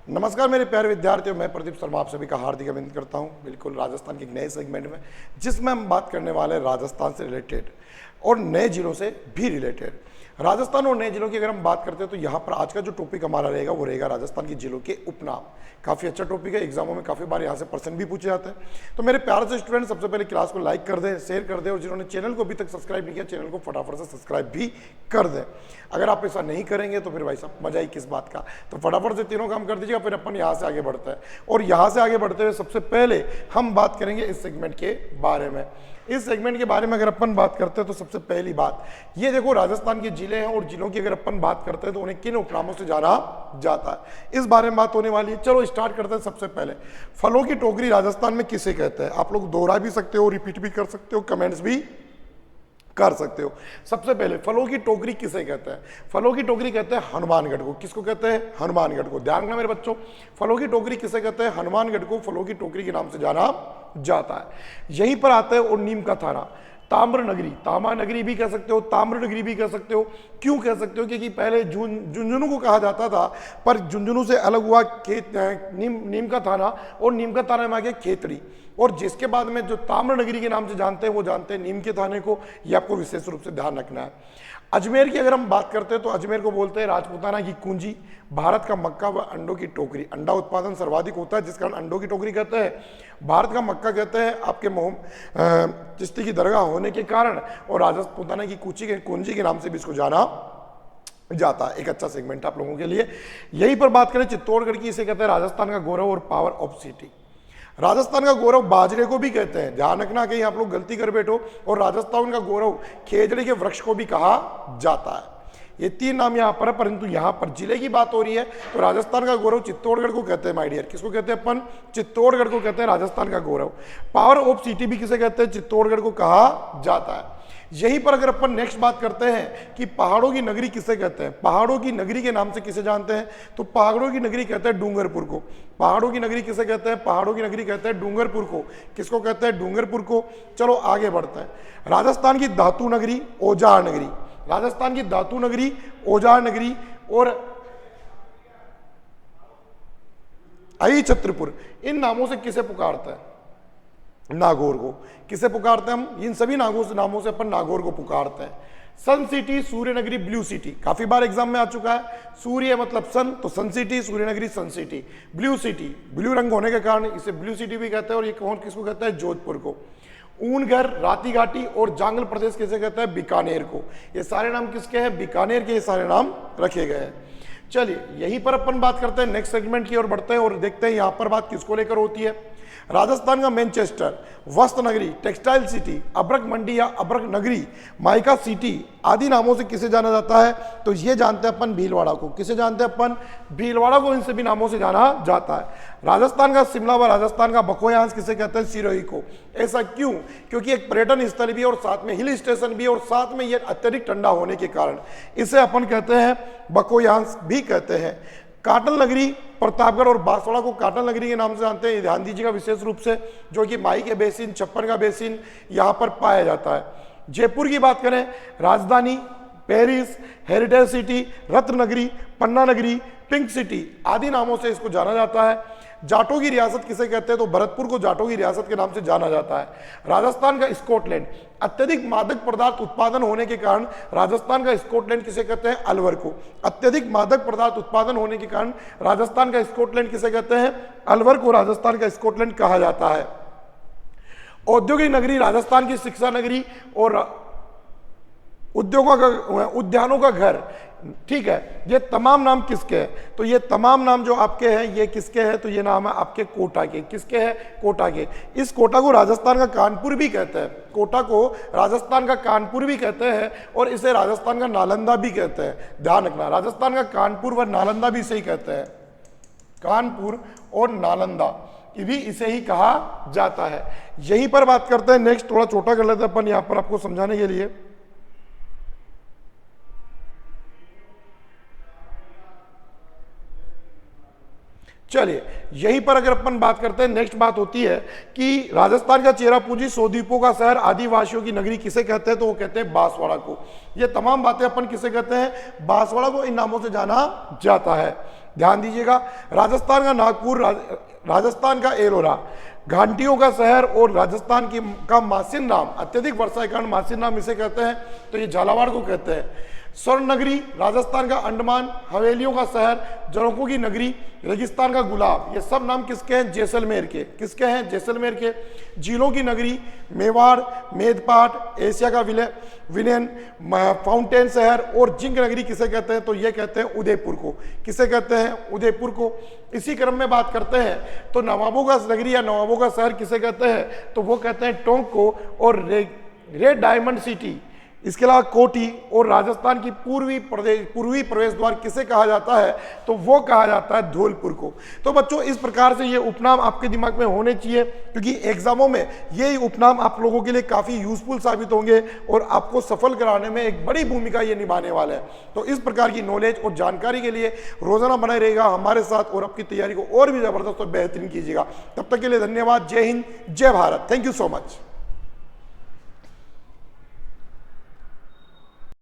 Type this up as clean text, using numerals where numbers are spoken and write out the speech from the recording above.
नमस्कार मेरे प्यारे विद्यार्थियों, मैं प्रदीप शर्मा आप सभी का हार्दिक अभिनंदन करता हूं। बिल्कुल राजस्थान के एक नए सेगमेंट में जिसमें हम बात करने वाले हैं राजस्थान से रिलेटेड और नए जिलों से भी रिलेटेड। राजस्थान और नए जिलों की अगर हम बात करते हैं तो यहाँ पर आज का जो टॉपिक हमारा रहेगा वो रहेगा राजस्थान के जिलों के उपनाम। काफ़ी अच्छा टॉपिक है, एग्जामों में काफ़ी बार यहाँ से प्रश्न भी पूछे जाते हैं। तो मेरे प्यारे से स्टूडेंट, सबसे पहले क्लास को लाइक कर दें, शेयर कर दें और जिन्होंने चैनल को अभी तक सब्सक्राइब नहीं किया चैनल को फटाफट से सब्सक्राइब भी कर दें। अगर आप ऐसा नहीं करेंगे तो फिर भाई साहब मजा ही किस बात का। तो फटाफट से तीनों काम कर दीजिएगा, फिर अपन यहाँ से आगे बढ़ते हैं। और यहाँ से आगे बढ़ते हुए सबसे पहले हम बात करेंगे इस सेगमेंट के बारे में। इस सेगमेंट के बारे में अगर अपन बात करते हैं तो सबसे पहली बात ये देखो, राजस्थान के जिले हैं और जिलों की अगर अपन बात करते हैं तो उन्हें किन उपनामों से जाना जाता है, इस बारे में बात होने वाली है। चलो स्टार्ट करते हैं। सबसे पहले फलों की टोकरी राजस्थान में किसे कहते हैं? आप लोग दोहरा भी सकते हो, रिपीट भी कर सकते हो, कमेंट्स भी कर सकते हो। सबसे पहले फलों की टोकरी किसे कहते हैं? फलों की टोकरी कहते हैं हनुमानगढ़ को। किसको कहते हैं? हनुमानगढ़ को। ध्यान रखना मेरे बच्चों, फलों की टोकरी किसे कहते हैं? हनुमानगढ़ को फलों की टोकरी के नाम से जाना जाता है। यहीं पर आता है और नीम का थाना, ताम्र नगरी, तामा नगरी भी कह सकते हो, ताम्र नगरी भी कह सकते हो। क्यों कह सकते हो? क्योंकि पहले झुंझुनू को कहा जाता था, पर झुंझुनू से अलग हुआ नीम का थाना, और नीम का थाना में आ गया खेतड़ी। और जिसके बाद में जो ताम्र नगरी के नाम से जानते हैं वो जानते हैं नीम के थाने को। ये आपको विशेष रूप से ध्यान रखना है। अजमेर की अगर हम बात करते हैं तो अजमेर को बोलते हैं राजपूताना की कुंजी, भारत का मक्का व अंडों की टोकरी। अंडा उत्पादन सर्वाधिक होता है जिस कारण अंडों की टोकरी कहते हैं। भारत का मक्का कहते हैं आपके चिश्ती की दरगाह होने के कारण, और राजपूताना की कुंजी के नाम से भी इसको जाना जाता है। एक अच्छा सेगमेंट आप लोगों के लिए। यहीं पर बात करें चित्तौड़गढ़ की, इसे कहते हैं राजस्थान का गौरव और पावर ऑफ सिटी। राजस्थान का गौरव बाजरे को भी कहते हैं, ध्यान रखना कहीं आप लोग गलती कर बैठो। और राजस्थान का गौरव खेजड़े के वृक्ष को भी कहा जाता है। ये तीन नाम यहाँ पर है, परंतु यहाँ पर जिले की बात हो रही है तो राजस्थान का गौरव चित्तौड़गढ़ को कहते हैं माय डियर। किसको कहते हैं अपन? चित्तौड़गढ़ को कहते हैं राजस्थान का गौरव। पावर ऑफ सिटी भी किसे कहते हैं? चित्तौड़गढ़ को कहा जाता है। यहीं पर अगर अपन नेक्स्ट बात करते हैं कि पहाड़ों की नगरी किसे कहते हैं, पहाड़ों की नगरी के नाम से किसे जानते हैं, तो पहाड़ों की नगरी कहते हैं डूंगरपुर को। पहाड़ों की नगरी किसे कहते हैं? पहाड़ों की नगरी कहते हैं डूंगरपुर को। किसको कहते हैं? डूंगरपुर को। चलो आगे बढ़ते हैं। राजस्थान की धातु नगरी औजार नगरी, राजस्थान की धातु नगरी औजार नगरी और आई छत्रपुर, इन नामों से किसे पुकारते हैं? नागौर को। किसे पुकारते हैं हम? इन सभी नामों से अपन नागौर को पुकारते हैं। सन सिटी, सूर्य नगरी, ब्लू सिटी, काफी बार एग्जाम में आ चुका है। सूर्य मतलब सन, तो सन सिटी, सूर्य नगरी सन सिटी। ब्लू सिटी, ब्लू रंग होने के कारण इसे ब्लू सिटी भी कहते हैं। और ये कौन किसको कहता है? जोधपुर को। ऊनघर, राती घाटी और जांगल प्रदेश किसे कहता है? बीकानेर को। ये सारे नाम किसके हैं? बीकानेर के ये सारे नाम रखे गए हैं। चलिए यहीं पर अपन बात करते हैं, नेक्स्ट सेगमेंट की ओर बढ़ते हैं और देखते हैं यहां पर बात किसको लेकर होती है। राजस्थान का मैनचेस्टर, वस्त्र नगरी, टेक्सटाइल सिटी, अब्रक मंडी या अब्रक नगरी, माइका सिटी आदि नामों से किसे जाना जाता है? तो ये जानते हैं अपन भीलवाड़ा को। किसे जानते हैं अपन? भीलवाड़ा को इन सभी नामों से जाना जाता है। राजस्थान का शिमला व राजस्थान का बकोयांस किसे कहते हैं? सिरोही को। ऐसा क्यों? क्योंकि एक पर्यटन स्थल भी और साथ में हिल स्टेशन भी और साथ में ये अत्यधिक ठंडा होने के कारण इसे अपन कहते हैं बकोयांस भी कहते हैं। काटल नगरी, प्रतापगढ़ और बांसवाड़ा को काटल नगरी के नाम से जानते हैं। ध्यान दीजिएगा विशेष रूप से, जो कि माई के बेसिन, छप्पन का बेसिन यहाँ पर पाया जाता है। जयपुर की बात करें, राजधानी, पेरिस, हेरिटेज सिटी, रत्न नगरी, पन्ना नगरी, पिंक सिटी आदि नामों से इसको जाना जाता है। जाटों की रियासत किसे कहते हैं? तो भरतपुर को जाटों की रियासत के नाम से जाना जाता है। राजस्थान का स्कॉटलैंड, अत्यधिक मादक पदार्थ उत्पादन होने के कारण राजस्थान का स्कॉटलैंड किसे कहते हैं? अलवर को। अत्यधिक मादक पदार्थ उत्पादन होने के कारण राजस्थान का स्कॉटलैंड किसे कहते हैं? अलवर को राजस्थान का स्कॉटलैंड कहा जाता है। औद्योगिक नगरी, राजस्थान की शिक्षा नगरी और उद्योगों का, उद्यानों का घर, ठीक है। ये तमाम नाम किसके हैं? तो ये तमाम नाम जो आपके हैं ये किसके हैं? तो ये नाम है आपके कोटा के। किसके हैं? कोटा के। इस कोटा को राजस्थान का कानपुर भी कहते हैं। कोटा को राजस्थान का कानपुर भी कहते हैं और इसे राजस्थान का नालंदा भी कहते हैं। ध्यान रखना, राजस्थान का कानपुर व नालंदा भी इसे ही कहते हैं। कानपुर और नालंदा भी इसे ही कहा जाता है। यहीं पर बात करते हैं, नेक्स्ट थोड़ा छोटा कर लेते हैं अपन यहां पर आपको समझाने के लिए। चलिए यहीं पर अगर अपन बात करते हैं, नेक्स्ट बात होती है कि राजस्थान का चेरापूंजी 100 द्वीपों का शहर, आदिवासियों की नगरी किसे कहते हैं, तो वो कहते हैं बांसवाड़ा को। ये तमाम बातें अपन किसे कहते हैं, बांसवाड़ा को इन नामों से जाना जाता है। ध्यान दीजिएगा, राजस्थान का नागपुर, राजस्थान का एलोरा, घाटियों का शहर और राजस्थान की का मासिन नाम, अत्यधिक वर्षा के कारण मासिन नाम इसे कहते हैं, तो ये झालावाड़ को कहते हैं। स्वर्ण नगरी, राजस्थान का अंडमान, हवेलियों का शहर, जड़ों की नगरी, रेगिस्तान का गुलाब, ये सब नाम किसके हैं, जैसलमेर के। किसके हैं, जैसलमेर के। झीलों की नगरी, मेवाड़, मेदपाट, एशिया का विलेन, फाउंटेन शहर और जिंक नगरी किसे कहते हैं, तो ये कहते हैं उदयपुर को। किसे कहते हैं, उदयपुर को। इसी क्रम में बात करते हैं तो नवाबों का नगरी या नवाबों का शहर किसे कहते हैं, तो वो कहते हैं टोंक को। और रेड डायमंड सिटी, इसके अलावा कोटी और राजस्थान की पूर्वी प्रवेश द्वार किसे कहा जाता है, तो वो कहा जाता है धौलपुर को। तो बच्चों इस प्रकार से ये उपनाम आपके दिमाग में होने चाहिए, क्योंकि एग्जामों में ये उपनाम आप लोगों के लिए काफ़ी यूजफुल साबित होंगे और आपको सफल कराने में एक बड़ी भूमिका ये निभाने वाले हैं। तो इस प्रकार की नॉलेज और जानकारी के लिए रोजाना बने रहेगा हमारे साथ और आपकी तैयारी को और भी ज़बरदस्त और बेहतरीन कीजिएगा। तब तक के लिए धन्यवाद। जय हिंद, जय Bharat. Thank you so much.